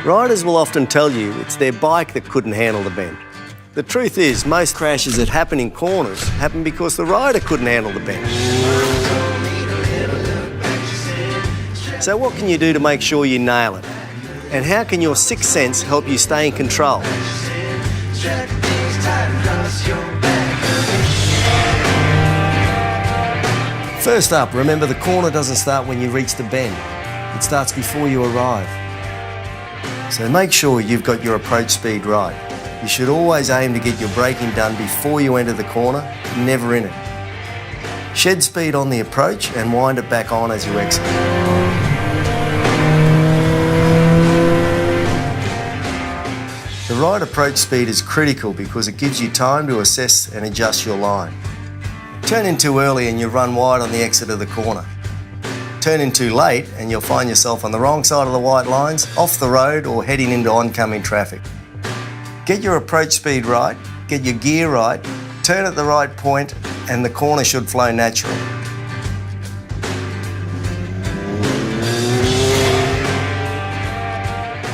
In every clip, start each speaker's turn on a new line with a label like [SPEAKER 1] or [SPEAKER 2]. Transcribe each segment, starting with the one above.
[SPEAKER 1] Riders will often tell you it's their bike that couldn't handle the bend. The truth is, most crashes that happen in corners happen because the rider couldn't handle the bend. So what can you do to make sure you nail it? And how can your sixth sense help you stay in control? First up, remember the corner doesn't start when you reach the bend. It starts before you arrive. So make sure you've got your approach speed right. You should always aim to get your braking done before you enter the corner, never in it. Shed speed on the approach and wind it back on as you exit. The right approach speed is critical because it gives you time to assess and adjust your line. Turn in too early and you'll run wide on the exit of the corner. Turn in too late and you'll find yourself on the wrong side of the white lines, off the road or heading into oncoming traffic. Get your approach speed right, get your gear right, turn at the right point and the corner should flow naturally.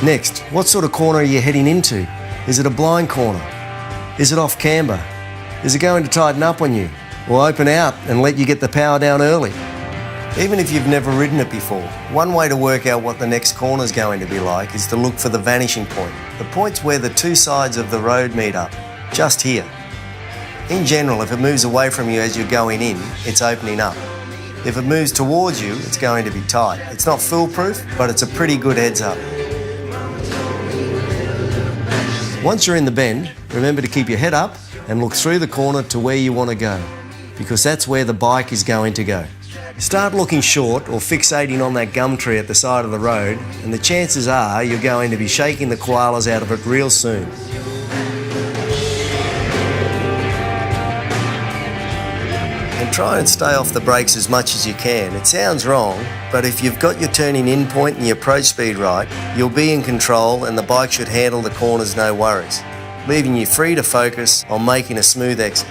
[SPEAKER 1] Next, what sort of corner are you heading into? Is it a blind corner? Is it off camber? Is it going to tighten up on you or open out and let you get the power down early? Even if you've never ridden it before, one way to work out what the next corner is going to be like is to look for the vanishing point. The point's where the two sides of the road meet up, just here. In general, if it moves away from you as you're going in, it's opening up. If it moves towards you, it's going to be tight. It's not foolproof, but it's a pretty good heads up. Once you're in the bend, remember to keep your head up and look through the corner to where you want to go, because that's where the bike is going to go. Start looking short or fixating on that gum tree at the side of the road, and the chances are you're going to be shaking the koalas out of it real soon. And try and stay off the brakes as much as you can. It sounds wrong, but if you've got your turning in point and your approach speed right, you'll be in control and the bike should handle the corners no worries, leaving you free to focus on making a smooth exit.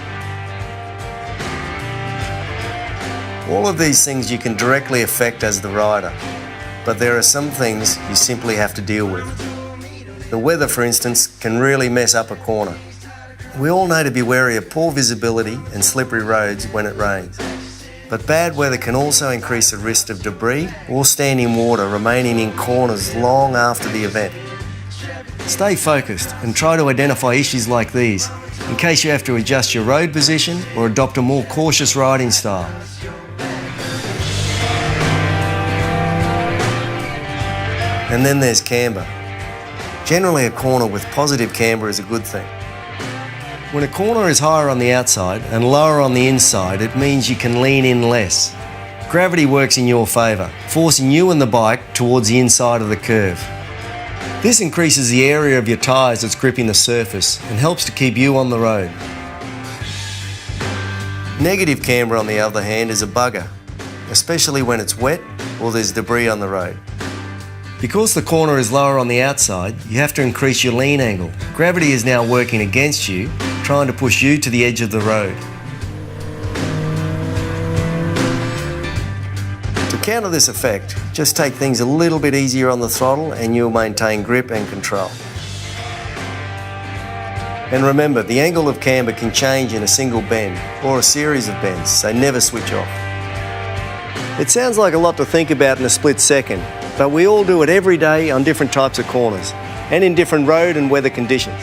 [SPEAKER 1] All of these things you can directly affect as the rider, but there are some things you simply have to deal with. The weather, for instance, can really mess up a corner. We all know to be wary of poor visibility and slippery roads when it rains. But bad weather can also increase the risk of debris or standing water remaining in corners long after the event. Stay focused and try to identify issues like these in case you have to adjust your road position or adopt a more cautious riding style. And then there's camber. Generally, a corner with positive camber is a good thing. When a corner is higher on the outside and lower on the inside, it means you can lean in less. Gravity works in your favour, forcing you and the bike towards the inside of the curve. This increases the area of your tyres that's gripping the surface and helps to keep you on the road. Negative camber, on the other hand, is a bugger, especially when it's wet or there's debris on the road. Because the corner is lower on the outside, you have to increase your lean angle. Gravity is now working against you, trying to push you to the edge of the road. To counter this effect, just take things a little bit easier on the throttle and you'll maintain grip and control. And remember, the angle of camber can change in a single bend or a series of bends, so never switch off. It sounds like a lot to think about in a split second, but we all do it every day on different types of corners and in different road and weather conditions.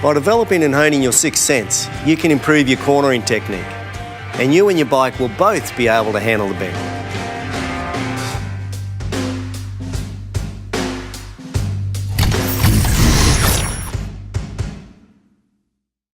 [SPEAKER 1] By developing and honing your sixth sense, you can improve your cornering technique, and you and your bike will both be able to handle the bend.